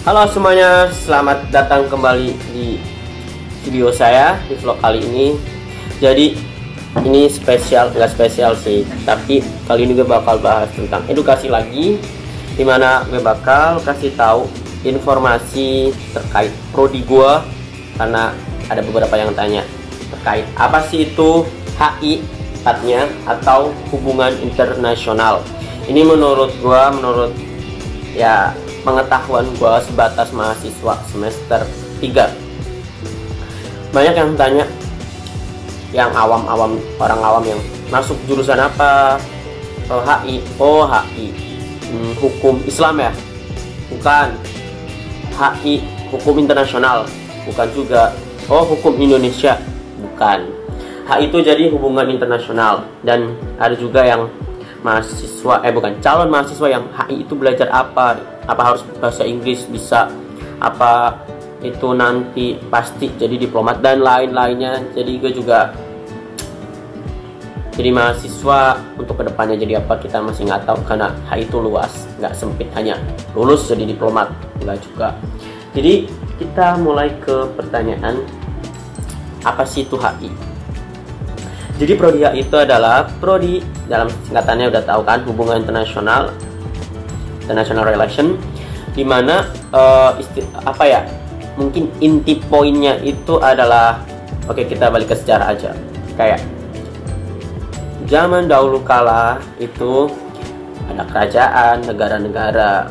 Halo semuanya, selamat datang kembali di video saya di vlog kali ini. Jadi ini nggak spesial sih, tapi kali ini gue bakal bahas tentang edukasi lagi, dimana gue bakal kasih tahu informasi terkait prodi gue, karena ada beberapa yang tanya terkait apa sih itu HI tepatnya, atau hubungan internasional. Ini menurut ya pengetahuan gue sebatas mahasiswa semester 3. Banyak yang tanya, yang orang awam yang masuk jurusan apa, HI, HI hukum Islam ya? Bukan. HI hukum internasional? Bukan juga. Hukum Indonesia? Bukan. HI itu jadi hubungan internasional. Dan ada juga yang calon mahasiswa yang HI itu belajar apa harus bahasa Inggris bisa, apa itu nanti pasti jadi diplomat dan lain-lainnya. Jadi gue juga jadi mahasiswa untuk kedepannya jadi apa kita masih nggak tahu, karena HI itu luas, nggak sempit hanya lulus jadi diplomat, nggak juga. Jadi kita mulai ke pertanyaan, apa sih itu HI? Jadi prodi HI itu adalah prodi, dalam singkatannya udah tahu kan, hubungan internasional, international relation, dimana mungkin inti poinnya itu adalah, kita balik ke sejarah aja. Kayak zaman dahulu kala itu ada kerajaan, negara-negara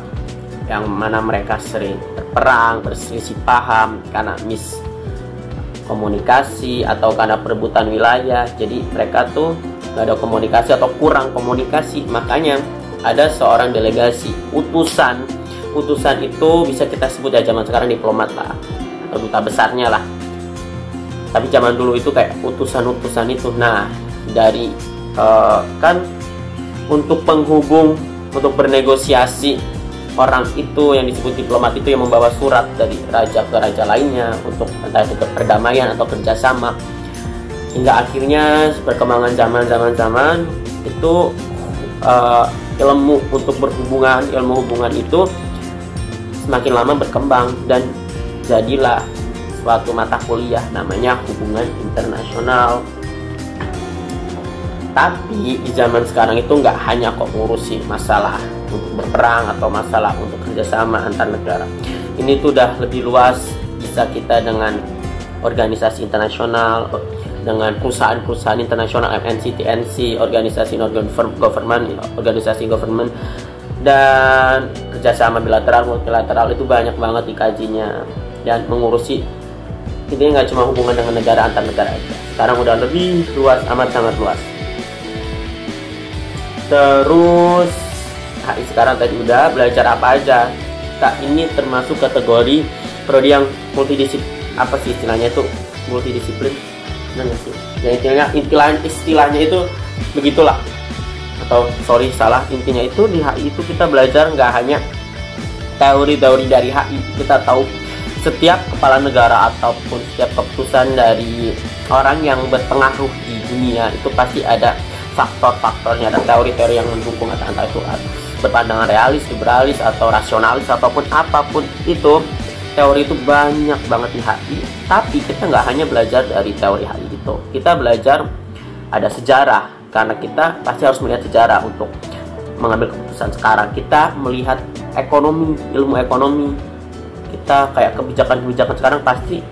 yang mana mereka sering berperang, berselisih paham karena komunikasi atau karena perebutan wilayah. Jadi mereka tuh gak ada komunikasi atau kurang komunikasi, makanya ada seorang delegasi, utusan itu bisa kita sebut ya zaman sekarang diplomat lah, atau duta besarnya lah. Tapi zaman dulu itu kayak utusan itu. Nah, dari kan untuk penghubung, untuk bernegosiasi, orang itu yang disebut diplomat itu yang membawa surat dari raja ke raja lainnya untuk entah itu perdamaian atau kerjasama. Hingga akhirnya perkembangan zaman itu ilmu untuk ilmu hubungan itu semakin lama berkembang dan jadilah suatu mata kuliah namanya hubungan internasional. Tapi di zaman sekarang itu nggak hanya kok ngurusin masalah untuk berperang atau masalah untuk kerjasama antar negara. Ini tuh udah lebih luas, bisa kita dengan organisasi internasional, dengan perusahaan-perusahaan internasional, MNC, TNC, organisasi government, dan kerjasama bilateral, multilateral, itu banyak banget dikajinya dan mengurusi. Ini nggak cuma hubungan dengan negara antar negara aja. Sekarang udah lebih luas, amat sangat luas. Terus HI sekarang tadi udah belajar apa aja. Ini termasuk kategori prodi yang multidisiplin. Apa sih istilahnya itu? Multidisiplin. Benar sih? Ya istilahnya itu begitulah. Atau salah. Intinya itu di HI itu kita belajar nggak hanya teori-teori dari HI. Kita tahu setiap kepala negara ataupun setiap keputusan dari orang yang berpengaruh di dunia itu pasti ada faktor-faktornya, ada teori-teori yang mendukung, entah itu berpandangan realis, liberalis, atau rasionalis, ataupun apapun itu. Teori itu banyak banget di HI, tapi kita nggak hanya belajar dari teori HI itu, kita belajar ada sejarah, karena kita pasti harus melihat sejarah untuk mengambil keputusan. Sekarang kita melihat ekonomi, ilmu ekonomi, kita kayak kebijakan-kebijakan sekarang pasti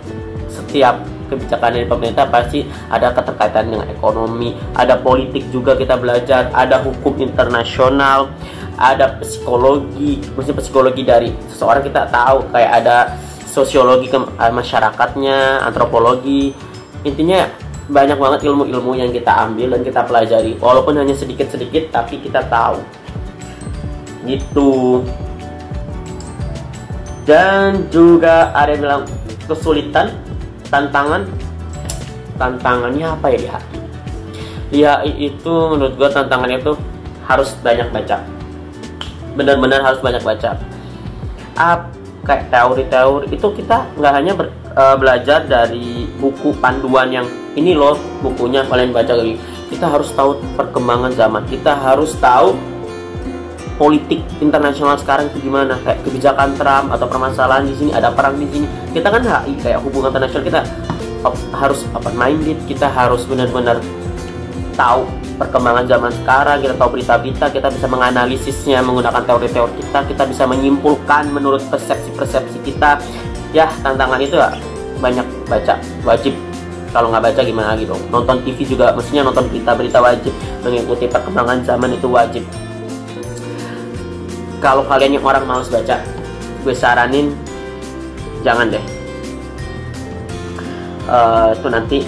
setiap kebijakan dari pemerintah pasti ada keterkaitan dengan ekonomi, ada politik juga kita belajar, ada hukum internasional, ada psikologi dari seseorang kita tahu, kayak ada sosiologi masyarakatnya, antropologi. Intinya banyak banget ilmu-ilmu yang kita ambil dan kita pelajari, walaupun hanya sedikit-sedikit tapi kita tahu gitu. Dan juga ada yang bilang kesulitan, tantangannya apa ya di HI? Di HI itu menurut gue tantangannya itu harus banyak baca, benar-benar harus banyak baca. Kayak teori-teori itu kita nggak hanya belajar dari buku panduan yang ini loh bukunya kalian baca lagi. Kita harus tahu perkembangan zaman, kita harus tahu politik internasional sekarang itu gimana, kayak kebijakan Trump atau permasalahan di sini, ada perang di sini. Kita kan HI, kayak hubungan internasional, kita harus open minded, kita harus benar-benar tahu perkembangan zaman sekarang, kita tahu berita-berita, kita bisa menganalisisnya menggunakan teori-teori kita bisa menyimpulkan menurut persepsi-persepsi kita. Ya, tantangan itu ya banyak, baca wajib. Kalau nggak baca gimana lagi dong? Nonton TV juga, mestinya nonton berita-berita wajib, mengikuti perkembangan zaman itu wajib. Kalau kalian yang orang malas baca, gue saranin jangan deh. Itu nanti,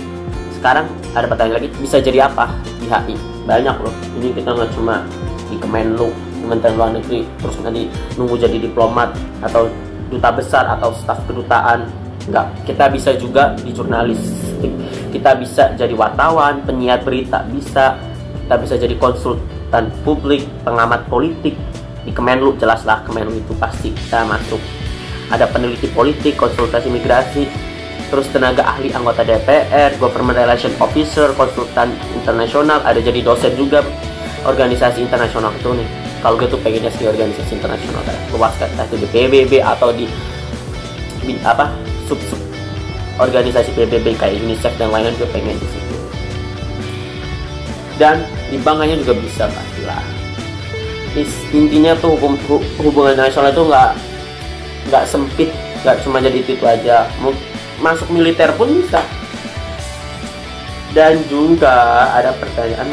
sekarang ada pertanyaan lagi, bisa jadi apa di HI? Banyak loh. Ini kita nggak cuma di Kemenlu, Kementerian Luar Negeri, terus nanti nunggu jadi diplomat atau duta besar atau staf kedutaan. Enggak, kita bisa juga di jurnalistik, kita bisa jadi wartawan, penyiar berita, kita bisa jadi konsultan publik, pengamat politik. Di Kemenlu jelaslah, Kemenlu itu pasti kita masuk. Ada peneliti politik, konsultasi migrasi, terus tenaga ahli anggota DPR, government relation officer, konsultan internasional, ada jadi dosen juga organisasi internasional itu nih. Kalau gue tuh pengennya sih organisasi internasional, kayak luas, kayak itu di PBB atau di sub organisasi PBB kayak UNICEF dan lain-lain, gue pengen di situ. Dan di banknya juga bisa pastilah. Intinya tuh hubungan internasional itu nggak sempit, nggak cuma jadi itu aja. Masuk militer pun bisa. Dan juga ada pertanyaan,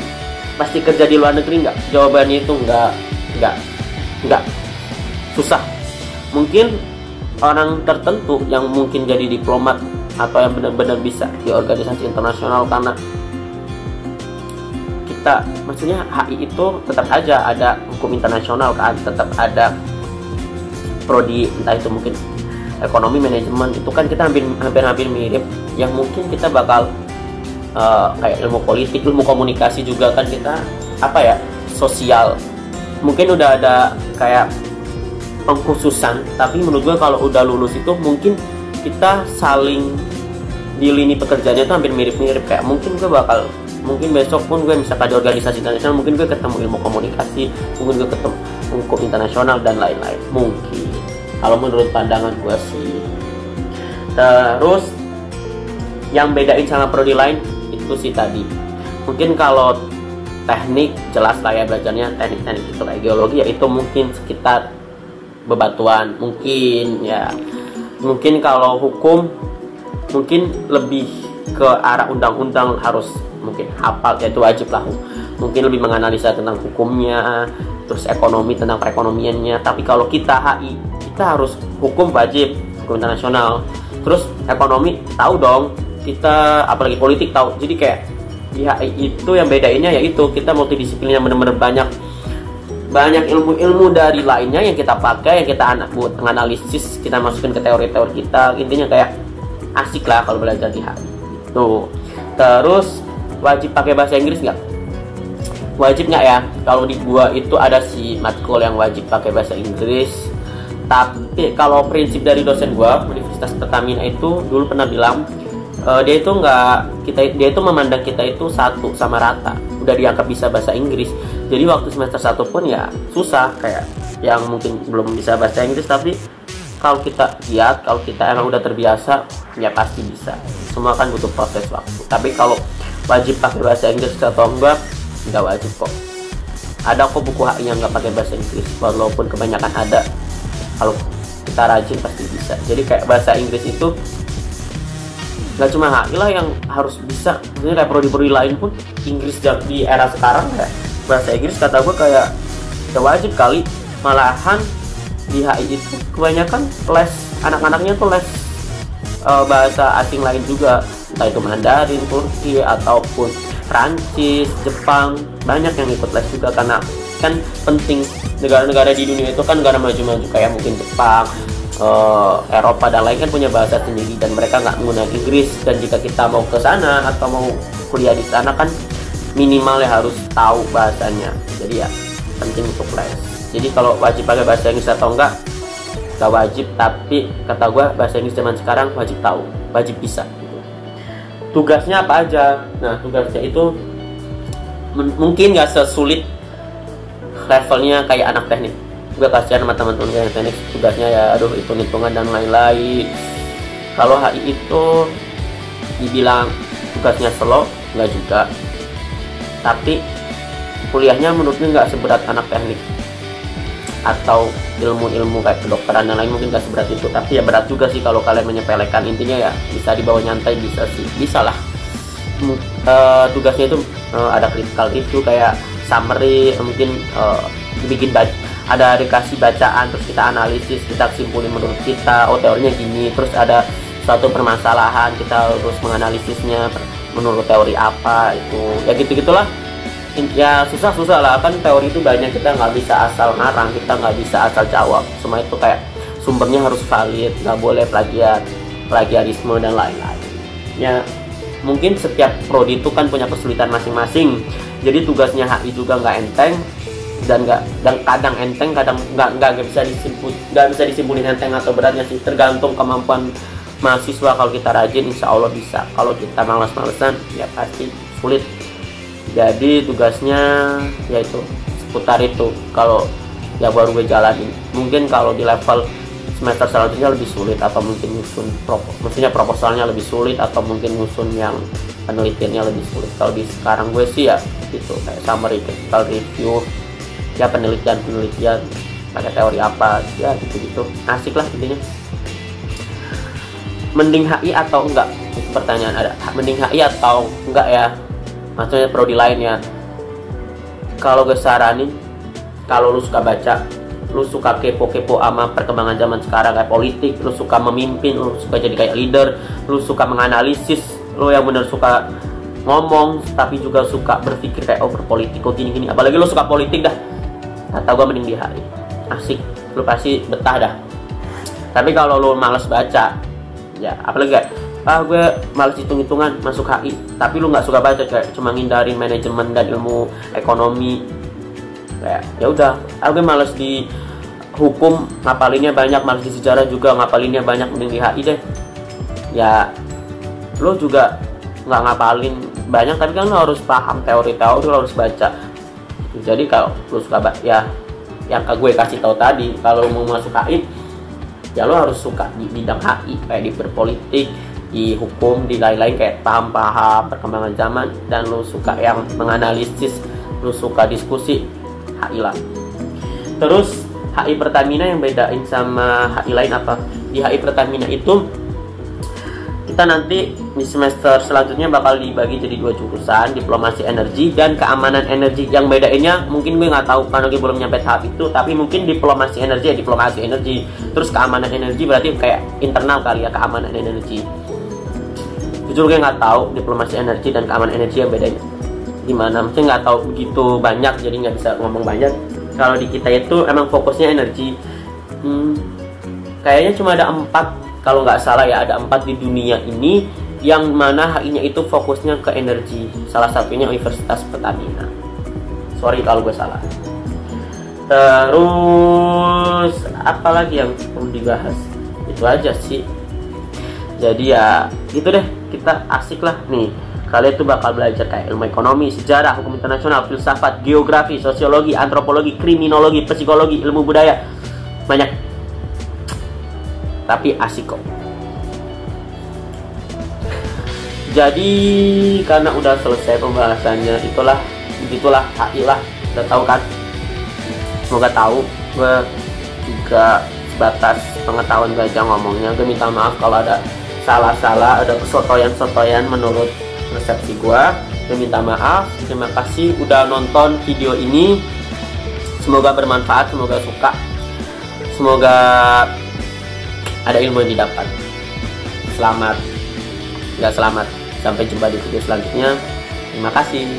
pasti kerja di luar negeri nggak? Jawabannya itu nggak. Susah. Mungkin orang tertentu yang mungkin jadi diplomat atau yang benar-benar bisa di organisasi internasional, karena kita, maksudnya HI itu tetap aja ada hukum internasional kan, tetap ada prodi, entah itu mungkin ekonomi, manajemen, itu kan kita hampir mirip. Yang mungkin kita bakal kayak ilmu politik, ilmu komunikasi juga kan, kita sosial, mungkin udah ada kayak pengkhususan. Tapi menurut gue kalau udah lulus itu mungkin kita saling di lini pekerjaannya itu hampir mirip-mirip. Kayak mungkin besok pun gue misalkan di organisasi internasional, mungkin gue ketemu ilmu komunikasi, mungkin gue ketemu hukum internasional dan lain-lain, mungkin kalau menurut pandangan gue sih. Terus yang bedain sama prodi lain itu sih tadi, mungkin kalau teknik jelas lah ya, belajarnya teknik-teknik itu kayak geologi ya, itu mungkin sekitar bebatuan, mungkin kalau hukum mungkin lebih ke arah undang-undang, harus mungkin hafal, ya itu wajib lah. Mungkin lebih menganalisa tentang hukumnya, terus ekonomi tentang perekonomiannya. Tapi kalau kita HI, kita harus hukum wajib, hukum internasional, terus ekonomi tahu dong kita, apalagi politik tahu. Jadi kayak di HI itu yang bedainnya yaitu kita multidisiplinnya, bener-bener banyak ilmu-ilmu dari lainnya yang kita pakai, yang kita buat menganalisis, kita masukin ke teori-teori kita. Intinya kayak asik lah kalau belajar di HI tuh. Terus wajib pakai bahasa Inggris nggak? Wajib nggak ya? Kalau di gua itu ada si matkul yang wajib pakai bahasa Inggris. Tapi kalau prinsip dari dosen gua, Universitas Pertamina itu dulu pernah bilang, dia itu memandang kita itu satu sama rata, udah dianggap bisa bahasa Inggris. Jadi waktu semester 1 pun ya susah, kayak yang mungkin belum bisa bahasa Inggris, tapi kalau kita giat, kalau kita emang udah terbiasa, ya pasti bisa. Semua kan butuh proses waktu. Tapi kalau wajib pakai bahasa Inggris atau enggak wajib kok. Ada kok buku HI yang nggak pakai bahasa Inggris, walaupun kebanyakan ada. Kalau kita rajin pasti bisa. Jadi kayak bahasa Inggris itu nggak cuma HI lah yang harus bisa, maksudnya kayak prodi-prodi lain pun Inggris di era sekarang kayak bahasa Inggris kata gue kayak udah wajib kali. Malahan di HI itu kebanyakan les, anak-anaknya tuh les bahasa asing lain juga, entah itu Mandarin, Turki, ataupun Prancis, Jepang, banyak yang ikut les juga, karena kan penting. Negara-negara di dunia itu kan negara maju-maju kayak mungkin Jepang, Eropa dan lain kan punya bahasa sendiri dan mereka nggak menggunakan Inggris. Dan jika kita mau ke sana atau mau kuliah di sana kan minimal ya harus tahu bahasanya. Jadi ya penting untuk les. Jadi kalau wajib pakai bahasa Inggris atau enggak wajib, tapi kata gue bahasa Inggris zaman sekarang wajib tahu, wajib bisa. Tugasnya apa aja? Nah, tugasnya itu mungkin nggak sesulit levelnya kayak anak teknik. Gue kasihan sama teman-teman yang teknik, tugasnya ya aduh hitung-hitungan dan lain-lain. Kalau HI itu dibilang tugasnya slow, nggak juga, tapi kuliahnya menurutnya nggak seberat anak teknik atau ilmu-ilmu kayak kedokteran dan lain, mungkin nggak seberat itu, tapi ya berat juga sih kalau kalian menyepelekan. Intinya ya bisa dibawa nyantai, bisa sih, bisa lah. Tugasnya itu ada critical review kayak summary, mungkin dibikin ada dikasih bacaan, terus kita analisis, kita simpulin menurut kita, oh teorinya gini, terus ada suatu permasalahan, kita harus menganalisisnya menurut teori apa itu, ya gitu-gitulah. Ya susah lah, kan teori itu banyak, kita nggak bisa asal ngarang, kita nggak bisa asal jawab, semua itu kayak sumbernya harus valid, nggak boleh plagiarisme dan lain-lain. Ya mungkin setiap prodi itu kan punya kesulitan masing-masing, jadi tugasnya HI juga nggak enteng, dan kadang enteng, kadang nggak bisa disimpulin enteng atau beratnya sih, tergantung kemampuan mahasiswa. Kalau kita rajin insya Allah bisa, kalau kita malas-malesan ya pasti sulit. Jadi tugasnya yaitu seputar itu, kalau ya baru gue jalanin. Mungkin kalau di level semester selanjutnya lebih sulit, atau mungkin nyusun maksudnya proposalnya lebih sulit, atau mungkin nyusun yang penelitiannya lebih sulit. Kalau di sekarang gue sih ya gitu, kayak summary, critical review, ya penelitian pakai teori apa, ya gitu-gitu, asik lah intinya. Mending HI atau enggak? Itu pertanyaan ada. Mending HI atau enggak ya? Maksudnya prodi lain ya. Kalau gue saranin, kalau lu suka baca, lu suka kepo-kepo sama perkembangan zaman sekarang kayak politik, lu suka memimpin, lu suka jadi kayak leader, lu suka menganalisis, lu yang bener suka ngomong tapi juga suka berpikir kayak berpolitik kok gini-gini, apalagi lu suka politik dah, kata gue mending di HI. Asik, lu pasti betah dah. Tapi kalau lu males baca, ya apalagi kayak gue males hitung-hitungan masuk HI, tapi lu nggak suka baca, kayak cuma ngindarin manajemen dan ilmu ekonomi, kayak ya udah gue males di hukum, ngapalinnya banyak, males di sejarah juga ngapalinnya banyak, mending di HI deh. Ya lu juga nggak ngapalin banyak, tapi kan lu harus paham teori-teori, lu harus baca. Jadi kalau lu suka ya yang gue kasih tahu tadi, kalau mau masuk HI ya lu harus suka di bidang HI, kayak di berpolitik, di hukum, di lain-lain, kayak paham perkembangan zaman, dan lu suka yang menganalisis, lu suka diskusi, HI lah. Terus HI Pertamina yang bedain sama HI lain apa? Di HI Pertamina itu kita nanti di semester selanjutnya bakal dibagi jadi 2 jurusan, diplomasi energi dan keamanan energi. Yang bedainnya mungkin gue nggak tahu karena gue belum nyampe tahap itu, tapi mungkin diplomasi energi ya diplomasi energi, terus keamanan energi berarti kayak internal kali ya, keamanan energi. Jujur gue nggak tahu diplomasi energi dan keamanan energi yang bedanya gimana, maksudnya nggak tahu begitu banyak, jadi nggak bisa ngomong banyak. Kalau di kita itu emang fokusnya energi, kayaknya cuma ada 4 kalau nggak salah ya, ada 4 di dunia ini yang mana HI-nya itu fokusnya ke energi. Salah satunya Universitas Pertamina, sorry kalau gue salah. Terus apalagi yang perlu dibahas, itu aja sih. Jadi ya gitu deh, kita asik lah nih. Kalian tuh bakal belajar kayak ilmu ekonomi, sejarah, hukum internasional, filsafat, geografi, sosiologi, antropologi, kriminologi, psikologi, ilmu budaya, banyak. Tapi asik kok. Jadi karena udah selesai pembahasannya, begitulah HI lah, udah tahu kan? Semoga tahu. Gue juga sebatas pengetahuan gue aja ngomongnya. Gue minta maaf kalau ada salah-salah, ada kesotoyan-sotoyan menurut persepsi gue minta maaf. Terima kasih udah nonton video ini, semoga bermanfaat, semoga suka, semoga ada ilmu yang didapat. Selamat, nggak selamat, sampai jumpa di video selanjutnya. Terima kasih.